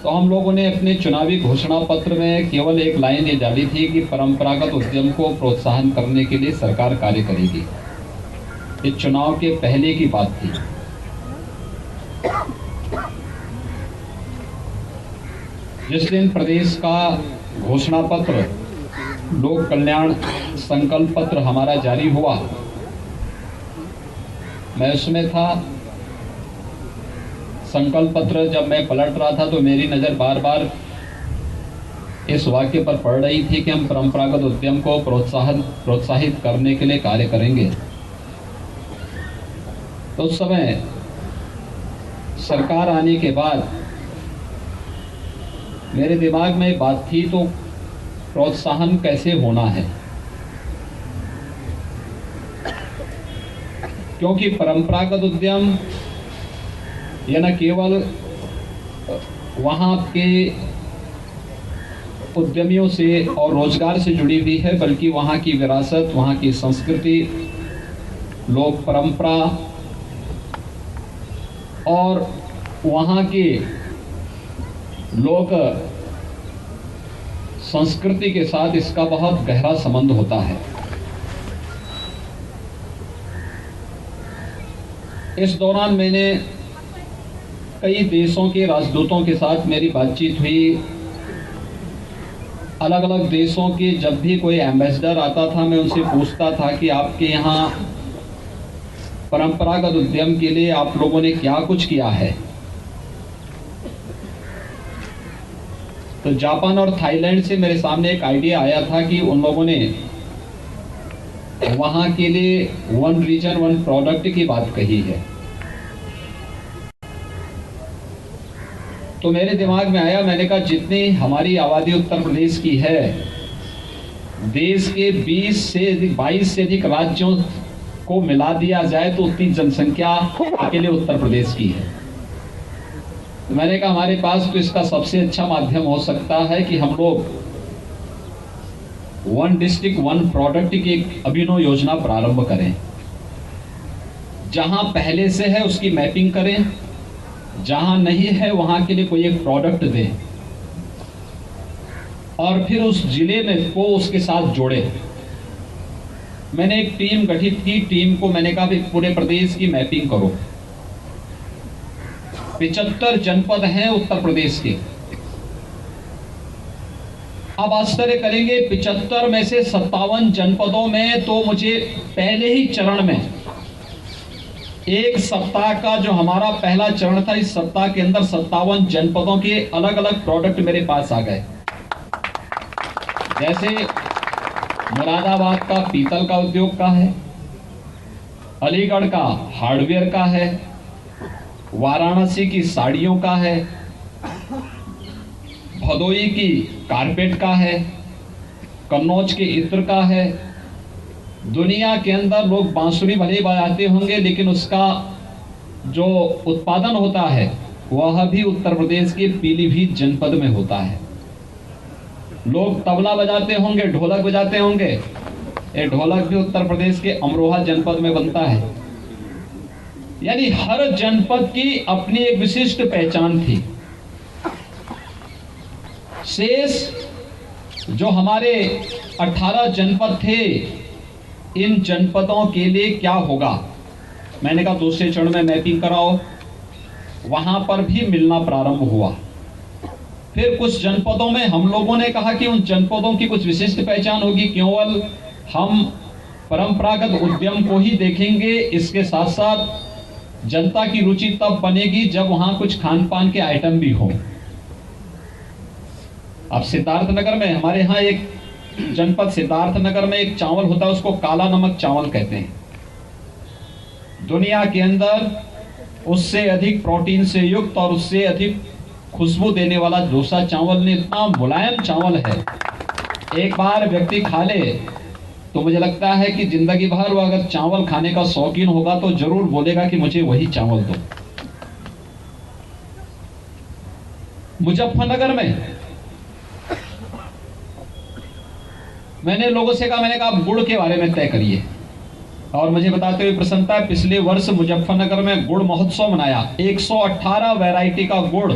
तो हम लोगों ने अपने चुनावी घोषणा पत्र में केवल एक लाइन ये डाली थी कि परंपरागत उद्यम को प्रोत्साहन करने के लिए सरकार कार्य करेगी। ये चुनाव के पहले की बात थी। जिस दिन प्रदेश का घोषणा पत्र, लोक कल्याण संकल्प पत्र हमारा जारी हुआ, मैं उसमें था। संकल्प पत्र जब मैं पलट रहा था तो मेरी नजर बार बार इस वाक्य पर पड़ रही थी कि हम परंपरागत उद्यम को प्रोत्साहित करने के लिए कार्य करेंगे। तो उस समय सरकार आने के बाद मेरे दिमाग में बात थी, तो प्रोत्साहन कैसे होना है, क्योंकि परंपरागत उद्यम यह न केवल वहाँ के उद्यमियों से और रोजगार से जुड़ी हुई है, बल्कि वहाँ की विरासत, वहाँ की संस्कृति, लोक परंपरा और वहाँ के लोक संस्कृति के साथ इसका बहुत गहरा संबंध होता है। इस दौरान मैंने कई देशों के राजदूतों के साथ मेरी बातचीत हुई। अलग अलग देशों के जब भी कोई एम्बेसडर आता था, मैं उनसे पूछता था कि आपके यहाँ परंपरागत उद्यम के लिए आप लोगों ने क्या कुछ किया है। तो जापान और थाईलैंड से मेरे सामने एक आइडिया आया था कि उन लोगों ने वहाँ के लिए वन रीजन वन प्रोडक्ट की बात कही है। तो मेरे दिमाग में आया, मैंने कहा जितनी हमारी आबादी उत्तर प्रदेश की है, देश के 22 से अधिक राज्यों को मिला दिया जाए तो उतनी जनसंख्या अकेले उत्तर प्रदेश की है। तो मैंने कहा हमारे पास तो इसका सबसे अच्छा माध्यम हो सकता है कि हम लोग वन डिस्ट्रिक्ट वन प्रोडक्ट की एक अभिनव योजना प्रारंभ करें। जहां पहले से है उसकी मैपिंग करें, जहां नहीं है वहां के लिए कोई एक प्रोडक्ट दें और फिर उस जिले में को उसके साथ जोड़े। मैंने एक टीम गठित की। टीम को मैंने कहा पूरे प्रदेश की मैपिंग करो। 75 जनपद हैं उत्तर प्रदेश के। अब आश्चर्य करेंगे, 75 में से 57 जनपदों में तो मुझे पहले ही चरण में एक सप्ताह का जो हमारा पहला चरण था, इस सप्ताह के अंदर 57 जनपदों के अलग अलग प्रोडक्ट मेरे पास आ गए। जैसे मुरादाबाद का पीतल का उद्योग का है, अलीगढ़ का हार्डवेयर का है, वाराणसी की साड़ियों का है, भदोई की कारपेट का है, कन्नौज के इत्र का है। दुनिया के अंदर लोग बांसुरी भले बजाते होंगे, लेकिन उसका जो उत्पादन होता है वह भी उत्तर प्रदेश के पीलीभीत जनपद में होता है। लोग तबला बजाते होंगे, ढोलक बजाते होंगे, ये ढोलक भी उत्तर प्रदेश के अमरोहा जनपद में बनता है। यानी हर जनपद की अपनी एक विशिष्ट पहचान थी। शेष जो हमारे 18 जनपद थे, इन जनपदों के लिए क्या होगा। मैंने कहा दूसरे चरण में मैपिंग कराओ। वहां पर भी मिलना प्रारंभ हुआ। फिर कुछ जनपदों में हम लोगों ने कहा कि उन जनपदों की कुछ विशिष्ट पहचान होगी, केवल हम परंपरागत उद्यम को ही देखेंगे। इसके साथ साथ जनता की रुचि तब बनेगी जब वहां कुछ खान पान के आइटम भी हो। अब सिद्धार्थनगर में, हमारे यहाँ एक जनपद सिद्धार्थनगर में एक चावल होता है, उसको काला नमक चावल कहते हैं। दुनिया के अंदर उससे अधिक प्रोटीन से युक्त और उससे अधिक खुशबू देने वाला डोसा चावल ने, इतना मुलायम चावल है, एक बार व्यक्ति खा ले तो मुझे लगता है कि जिंदगी भर वो अगर चावल खाने का शौकीन होगा तो जरूर बोलेगा कि मुझे वही चावल दो। मुजफ्फरनगर में मैंने लोगों से कहा, मैंने कहा आप गुड़ के बारे में तय करिए। और मुझे बताते हुए प्रसन्नता है, पिछले वर्ष मुजफ्फरनगर में गुड़ महोत्सव मनाया। 118 वैरायटी का गुड़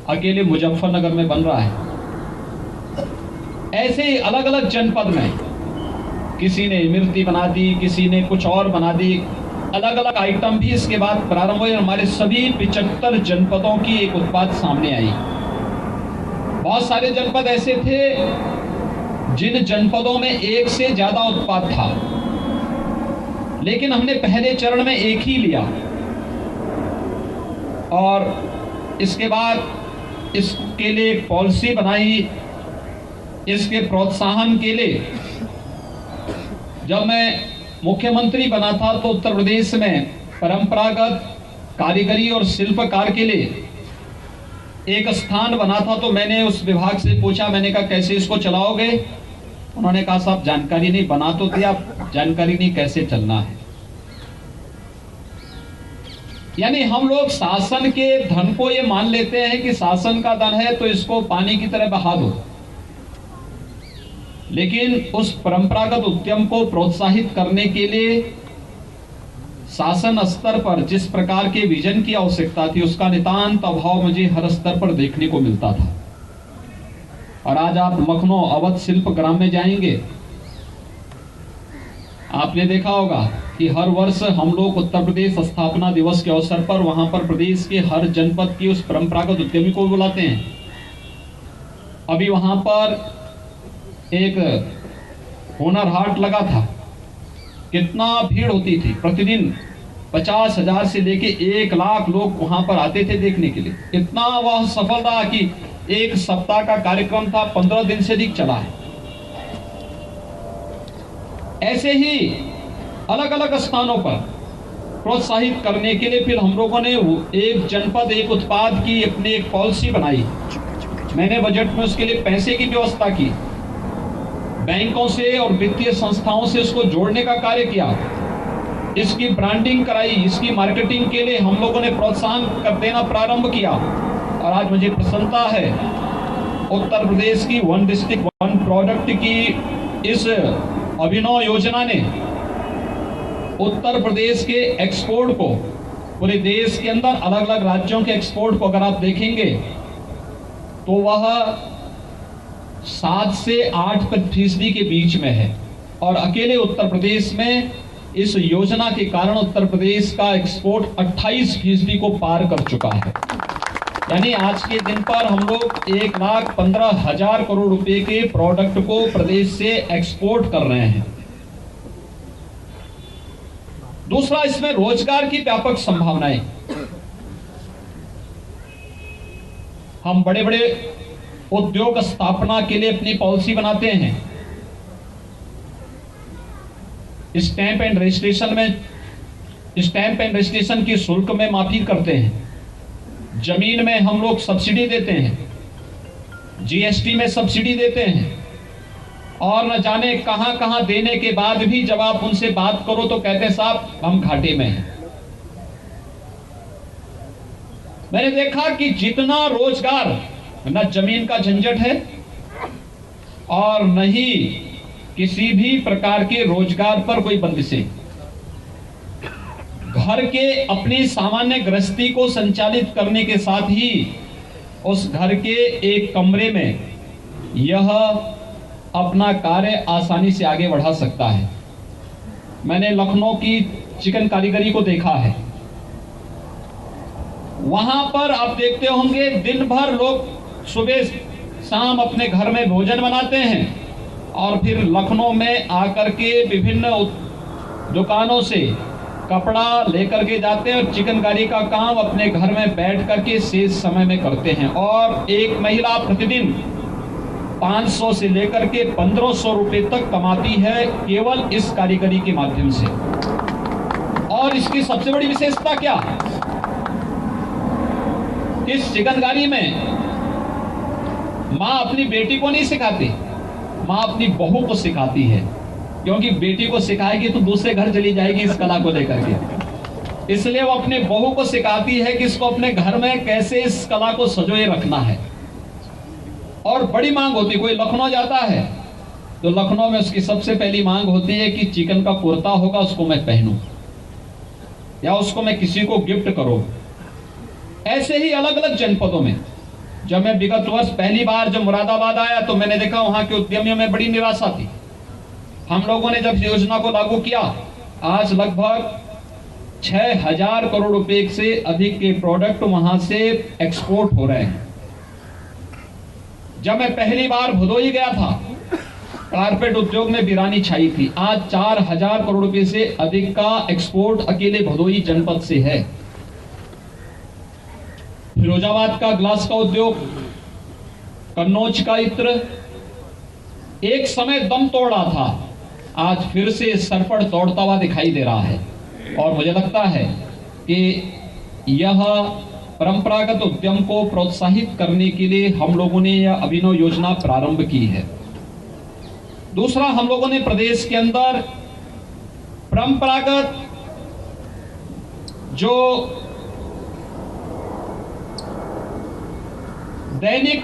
अकेले मुजफ्फरनगर में बन रहा है। ऐसे ही अलग अलग जनपद में किसी ने इमरती बना दी, किसी ने कुछ और बना दी, अलग अलग आइटम भी इसके बाद प्रारंभ हुए। हमारे सभी 75 जनपदों की एक उत्पाद सामने आई। बहुत सारे जनपद ऐसे थे जिन जनपदों में एक से ज्यादा उत्पाद था, लेकिन हमने पहले चरण में एक ही लिया और इसके बाद इसके लिए एक पॉलिसी बनाई। इसके प्रोत्साहन के लिए जब मैं मुख्यमंत्री बना था तो उत्तर प्रदेश में परंपरागत कारीगरी और शिल्पकार के लिए एक स्थान बना था। तो मैंने उस विभाग से पूछा, मैंने कहा कैसे इसको चलाओगे? उन्होंने कहा साहब जानकारी नहीं, बना तो दिया, जानकारी नहीं कैसे चलना है। यानी हम लोग शासन के धन को ये मान लेते हैं कि शासन का धन है तो इसको पानी की तरह बहा दो, लेकिन उस परंपरागत उद्यम को प्रोत्साहित करने के लिए शासन स्तर पर जिस प्रकार के विजन की आवश्यकता थी उसका नितांत अभाव मुझे हर स्तर पर देखने को मिलता था। और आज आप लखनऊ अवध शिल्प ग्राम में जाएंगे, आपने देखा होगा कि हर वर्ष हम लोग उत्तर प्रदेश स्थापना दिवस के अवसर पर वहां पर प्रदेश के हर जनपद की उस परंपरागत उद्यमी को बुलाते हैं। अभी वहां पर एक हुनर हाट लगा था, कितना भीड़ होती थी, प्रतिदिन 50,000 से लेके 1 लाख लोग वहां पर आते थे देखने के लिए। इतना वह सफल रहा कि एक सप्ताह का कार्यक्रम था, 15 दिन से अधिक चला है। ऐसे ही अलग अलग स्थानों पर प्रोत्साहित करने के लिए फिर हम लोगों ने एक जनपद एक उत्पाद की अपनी एक पॉलिसी बनाई। मैंने बजट में उसके लिए पैसे की व्यवस्था की, बैंकों से और वित्तीय संस्थाओं से इसको जोड़ने का कार्य किया, इसकी ब्रांडिंग कराई, इसकी मार्केटिंग के लिए हम लोगों ने प्रोत्साहन कर देना प्रारंभ किया। और आज मुझे प्रसन्नता है उत्तर प्रदेश की वन डिस्ट्रिक्ट वन प्रोडक्ट की इस अभिनव योजना ने उत्तर प्रदेश के एक्सपोर्ट को, पूरे देश के अंदर अलग अलग राज्यों के एक्सपोर्ट को अगर आप देखेंगे तो वह 7 से 8% के बीच में है। और अकेले उत्तर प्रदेश में इस योजना के कारण उत्तर प्रदेश का एक्सपोर्ट 28% को पार कर चुका है। यानी आज के दिन पर हम लोग 1,15,000 करोड़ रुपए के प्रोडक्ट को प्रदेश से एक्सपोर्ट कर रहे हैं। दूसरा, इसमें रोजगार की व्यापक संभावनाएं। हम बड़े बड़े उद्योग स्थापना के लिए अपनी पॉलिसी बनाते हैं। स्टैंप एंड रजिस्ट्रेशन की शुल्क में माफी करते हैं, जमीन में हम लोग सब्सिडी देते हैं, जीएसटी में सब्सिडी देते हैं, और न जाने कहां कहां देने के बाद भी जब आप उनसे बात करो तो कहते हैं साहब हम घाटे में हैं। मैंने देखा कि जितना रोजगार, न जमीन का झंझट है और न ही किसी भी प्रकार के रोजगार पर कोई बंदिशें, घर के अपनी सामान्य गृहस्थी को संचालित करने के साथ ही उस घर के एक कमरे में यह अपना कार्य आसानी से आगे बढ़ा सकता है। मैंने लखनऊ की चिकन कारीगरी को देखा है। वहां पर आप देखते होंगे दिन भर लोग सुबह शाम अपने घर में भोजन बनाते हैं और फिर लखनऊ में आकर के विभिन्न दुकानों से कपड़ा लेकर के जाते हैं और चिकनकारी का काम अपने घर में बैठ करके शेष समय में करते हैं। और एक महिला प्रतिदिन 500 से लेकर के 1500 रुपए तक कमाती है केवल इस कारीगरी के माध्यम से। और इसकी सबसे बड़ी विशेषता क्या? इस चिकनकारी में मां अपनी बेटी को नहीं सिखाती, मां अपनी बहू को सिखाती है, क्योंकि बेटी को सिखाएगी तो दूसरे घर चली जाएगी इस कला को लेकर के। इसलिए वो अपने बहू को सिखाती है कि इसको अपने घर में कैसे इस कला को संजोए रखना है। और बड़ी मांग होती, कोई लखनऊ जाता है तो लखनऊ में उसकी सबसे पहली मांग होती है कि चिकन का कुर्ता होगा उसको मैं पहनूं या उसको मैं किसी को गिफ्ट करूं। ऐसे ही अलग अलग जनपदों में जब मैं विगत वर्ष पहली बार जब मुरादाबाद आया तो मैंने देखा वहां के उद्यमियों में बड़ी निराशा थी। हम लोगों ने जब योजना को लागू किया, आज लगभग 6,000 करोड़ रुपए से अधिक के प्रोडक्ट वहां से एक्सपोर्ट हो रहे हैं। जब मैं पहली बार भदोही गया था, कारपेट उद्योग में वीरानी छाई थी। आज 4,000 करोड़ रुपए से अधिक का एक्सपोर्ट अकेले भदोही जनपद से है। फिरोजाबाद का ग्लास का उद्योग, कन्नौज का इत्र एक समय दम तोड़ रहा था, आज फिर से सरपट तोड़ता हुआ दिखाई दे रहा है। और मुझे लगता है कि यह परंपरागत उद्यम को प्रोत्साहित करने के लिए हम लोगों ने यह अभिनव योजना प्रारंभ की है। दूसरा, हम लोगों ने प्रदेश के अंदर परंपरागत जो दैनिक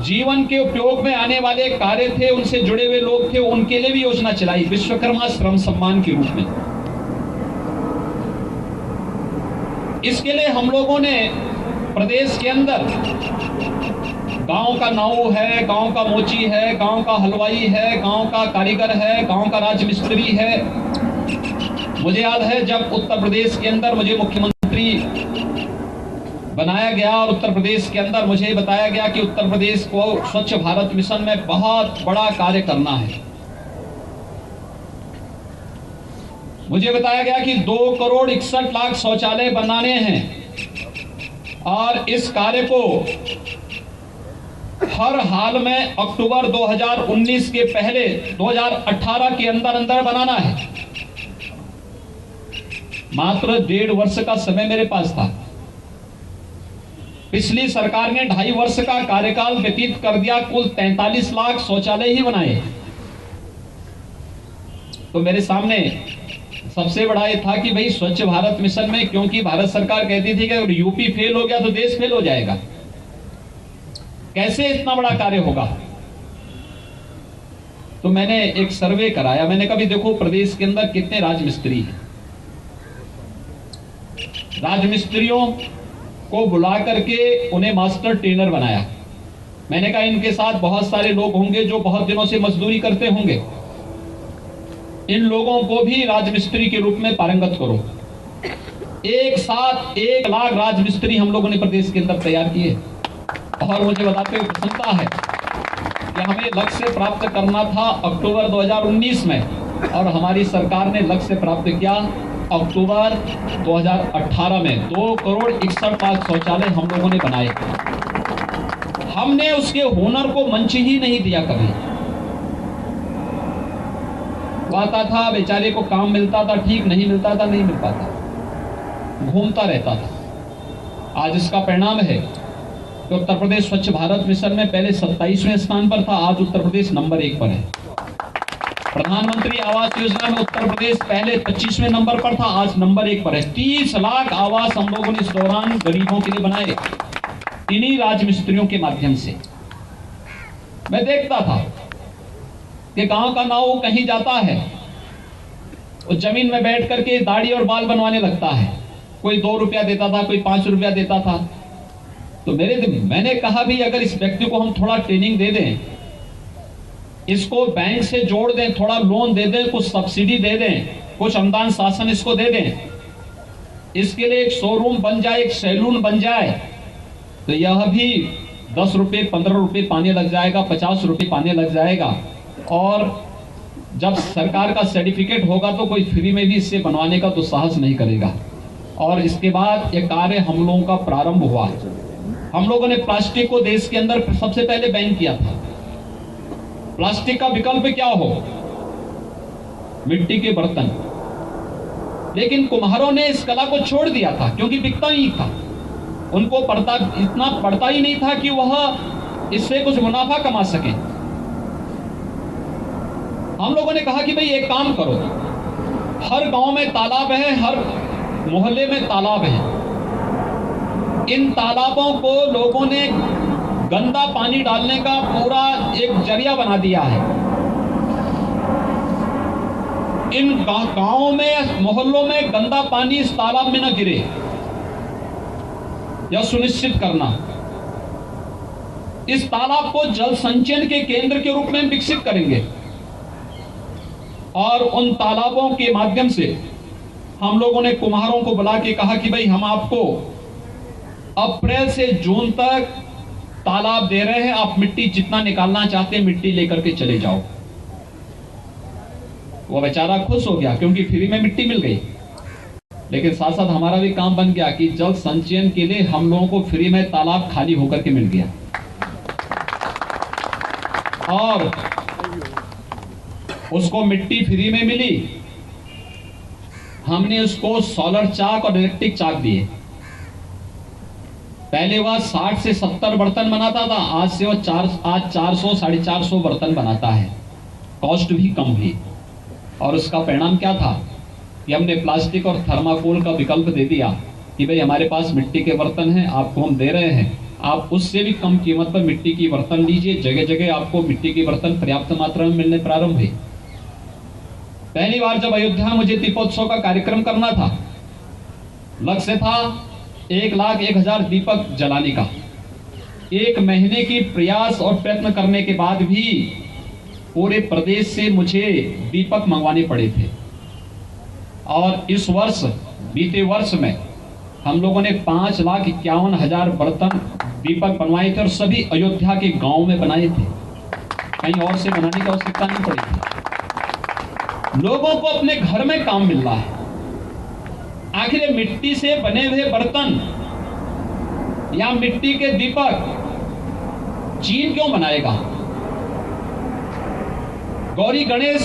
जीवन के उपयोग में आने वाले कार्य थे, उनसे जुड़े हुए लोग थे, उनके लिए भी योजना चलाई विश्वकर्मा श्रम सम्मान के रूप में। इसके लिए हम लोगों ने प्रदेश के अंदर गांव का नाऊ है, गांव का मोची है, गांव का हलवाई है, गांव का कारीगर है, गांव का राजमिस्त्री है। मुझे याद है जब उत्तर प्रदेश के अंदर मुझे मुख्यमंत्री बनाया गया और उत्तर प्रदेश के अंदर मुझे बताया गया कि उत्तर प्रदेश को स्वच्छ भारत मिशन में बहुत बड़ा कार्य करना है। मुझे बताया गया कि 2,61,00,000 शौचालय बनाने हैं और इस कार्य को हर हाल में अक्टूबर 2019 के पहले 2018 के अंदर अंदर बनाना है। मात्र 1.5 वर्ष का समय मेरे पास था। पिछली सरकार ने 2.5 वर्ष का कार्यकाल व्यतीत कर दिया, कुल 43 लाख शौचालय ही बनाए। तो मेरे सामने सबसे बड़ा ये था कि भाई स्वच्छ भारत मिशन में, क्योंकि भारत सरकार कहती थी कि अगर यूपी फेल हो गया तो देश फेल हो जाएगा, कैसे इतना बड़ा कार्य होगा। तो मैंने एक सर्वे कराया। मैंने कहा भी देखो प्रदेश के अंदर कितने राजमिस्त्री हैं, राजमिस्त्रियों को बुला करके उन्हें मास्टर ट्रेनर बनाया। मैंने कहा इनके साथ बहुत सारे लोग होंगे जो बहुत दिनों से मजदूरी करते होंगे, इन लोगों को भी राजमिस्त्री के रूप में पारंगत करो। एक साथ 1 लाख राजमिस्त्री हम लोगों ने प्रदेश के अंदर तैयार किए। और मुझे बताते हुए प्रसन्नता है कि हमें लक्ष्य प्राप्त करना था अक्टूबर 2019 में और हमारी सरकार ने लक्ष्य प्राप्त किया अक्टूबर 2018 में। 2,61,00,000 शौचालय हम लोगों ने बनाए। हमने उसके हुनर को मंच ही नहीं दिया कभी। आता था बेचारे को काम मिलता था, ठीक नहीं मिलता था, नहीं मिल पाता, घूमता रहता था। आज इसका परिणाम है कि उत्तर प्रदेश स्वच्छ भारत मिशन में पहले 27वें स्थान पर था, आज उत्तर प्रदेश नंबर 1 पर है। प्रधानमंत्री आवास योजना में उत्तर प्रदेश पहले 25वें नंबर पर था, आज नंबर 1 पर है। 30 लाख आवास हम लोगों ने इस दौरान गरीबों के लिए बनाए, इन्हीं राजमिस्त्रियों के माध्यम से। मैं देखता था कि गांव का नाऊ कहीं जाता है, उस जमीन में बैठ करके दाढ़ी और बाल बनवाने लगता है। कोई 2 रुपया देता था, कोई 5 रुपया देता था। तो मैंने कहा भी अगर इस व्यक्ति को हम थोड़ा ट्रेनिंग दे दें, इसको बैंक से जोड़ दें, थोड़ा लोन दे दें, कुछ सब्सिडी दे दें, कुछ अनुदान शासन इसको दे दें, इसके लिए एक शोरूम बन जाए, एक सैलून बन जाए, तो यह भी 10 रुपये 15 रुपये पाने लग जाएगा, 50 रुपये पाने लग जाएगा। और जब सरकार का सर्टिफिकेट होगा तो कोई फ्री में भी इससे बनवाने का तो साहस नहीं करेगा। और इसके बाद ये कार्य हम लोगों का प्रारंभ हुआ। हम लोगों ने प्लास्टिक को देश के अंदर सबसे पहले बैन किया था। प्लास्टिक का विकल्प क्या हो? मिट्टी के बर्तन। लेकिन कुम्हारों ने इस कला को छोड़ दिया था क्योंकि बिकता नहीं था। उनको इतना पड़ता ही नहीं था कि वह इससे कुछ मुनाफा कमा सके। हम लोगों ने कहा कि भाई एक काम करो, हर गांव में तालाब है, हर मोहल्ले में तालाब है, इन तालाबों को लोगों ने गंदा पानी डालने का पूरा एक जरिया बना दिया है। इन गांवों में, मोहल्लों में गंदा पानी इस तालाब में न गिरे, यह सुनिश्चित करना। इस तालाब को जल संचयन के केंद्र के रूप में विकसित करेंगे और उन तालाबों के माध्यम से हम लोगों ने कुम्हारों को बुला के कहा कि भाई हम आपको अप्रैल से जून तक तालाब दे रहे हैं, आप मिट्टी जितना निकालना चाहते हैं मिट्टी लेकर के चले जाओ। वो बेचारा खुश हो गया क्योंकि फ्री में मिट्टी मिल गई, लेकिन साथ साथ हमारा भी काम बन गया कि जल संचयन के लिए हम लोगों को फ्री में तालाब खाली होकर के मिल गया। और उसको मिट्टी फ्री में मिली, हमने उसको सोलर चाक और इलेक्ट्रिक चाक दिए। पहले वह 60 से 70 बर्तन बनाता था, आज से वो 400 450 बर्तन बनाता है, कॉस्ट भी कम हुई। और उसका परिणाम क्या था कि हमने प्लास्टिक और थर्माकोल का विकल्प दे दिया कि भाई हमारे पास मिट्टी के बर्तन हैं, आपको हम दे रहे हैं, आप उससे भी कम कीमत पर मिट्टी की बर्तन लीजिए। जगह जगह आपको मिट्टी के बर्तन पर्याप्त मात्रा में मिलने प्रारंभ हुए। पहली बार जब अयोध्या में मुझे दीपोत्सव का कार्यक्रम करना था, लक्ष्य था 1,01,000 दीपक जलाने का। 1 महीने की प्रयास और प्रयत्न करने के बाद भी पूरे प्रदेश से मुझे दीपक मंगवाने पड़े थे। और इस वर्ष, बीते वर्ष में हम लोगों ने 5,51,000 बर्तन दीपक बनवाए थे और सभी अयोध्या के गांव में बनाए थे, कहीं और से बनाने की आवश्यकता नहीं पड़ी थी। लोगों को अपने घर में काम मिल रहा है। आखिर मिट्टी से बने हुए बर्तन या मिट्टी के दीपक चीन क्यों बनाएगा? गौरी गणेश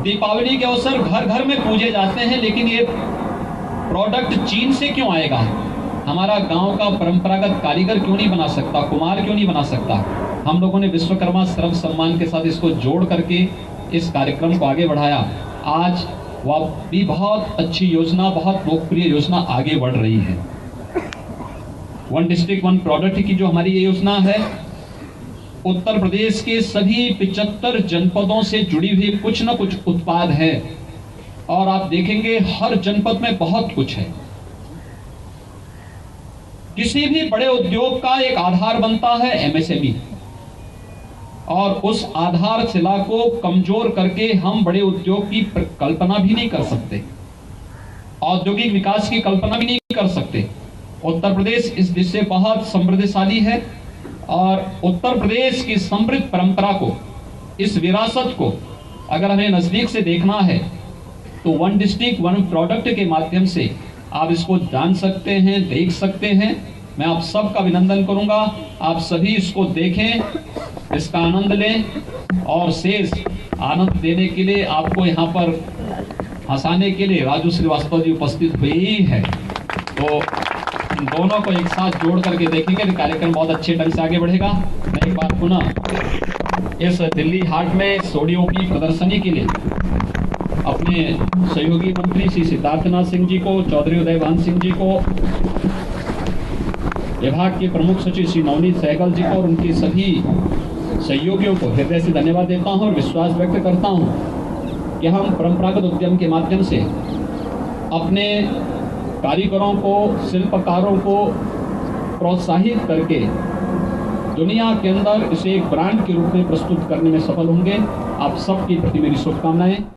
दीपावली के अवसर घर घर में पूजे जाते हैं, लेकिन ये प्रोडक्ट चीन से क्यों आएगा? हमारा गांव का परंपरागत कारीगर क्यों नहीं बना सकता, कुम्हार क्यों नहीं बना सकता? हम लोगों ने विश्वकर्मा श्रम सम्मान के साथ इसको जोड़ करके इस कार्यक्रम को आगे बढ़ाया। आज वह भी बहुत अच्छी योजना, बहुत लोकप्रिय योजना आगे बढ़ रही है। 1 डिस्ट्रिक्ट 1 प्रोडक्ट की जो हमारी ये योजना है, उत्तर प्रदेश के सभी 75 जनपदों से जुड़ी हुई कुछ न कुछ उत्पाद है। और आप देखेंगे हर जनपद में बहुत कुछ है। किसी भी बड़े उद्योग का एक आधार बनता है एमएसएमई, और उस आधारशिला को कमजोर करके हम बड़े उद्योग की कल्पना भी नहीं कर सकते, औद्योगिक विकास की कल्पना भी नहीं कर सकते। उत्तर प्रदेश इस दिशा से बहुत समृद्धशाली है और उत्तर प्रदेश की समृद्ध परंपरा को, इस विरासत को अगर हमें नजदीक से देखना है तो 1 डिस्ट्रिक्ट 1 प्रोडक्ट के माध्यम से आप इसको जान सकते हैं, देख सकते हैं। मैं आप सबका अभिनंदन करूंगा, आप सभी इसको देखें, इसका आनंद लें और शेष आनंद देने के लिए आपको यहाँ पर हंसाने के लिए राजू श्रीवास्तव जी उपस्थित हुए ही है। तो इन दोनों को एक साथ जोड़ करके देखेंगे तो कार्यक्रम बहुत अच्छे ढंग से आगे बढ़ेगा। मैं एक बार पुनः इस दिल्ली हाट में सोडियो की प्रदर्शनी के लिए अपने सहयोगी मंत्री श्री सिद्धार्थनाथ सिंह जी को, चौधरी उदयभान सिंह जी को, विभाग के प्रमुख सचिव श्री नवनीत सहगल जी को और उनके सभी सहयोगियों को हृदय से धन्यवाद देता हूं और विश्वास व्यक्त करता हूं कि हम परंपरागत उद्यम के माध्यम से अपने कारीगरों को, शिल्पकारों को प्रोत्साहित करके दुनिया के अंदर इसे एक ब्रांड के रूप में प्रस्तुत करने में सफल होंगे। आप सबकी प्रति मेरी शुभकामनाएं।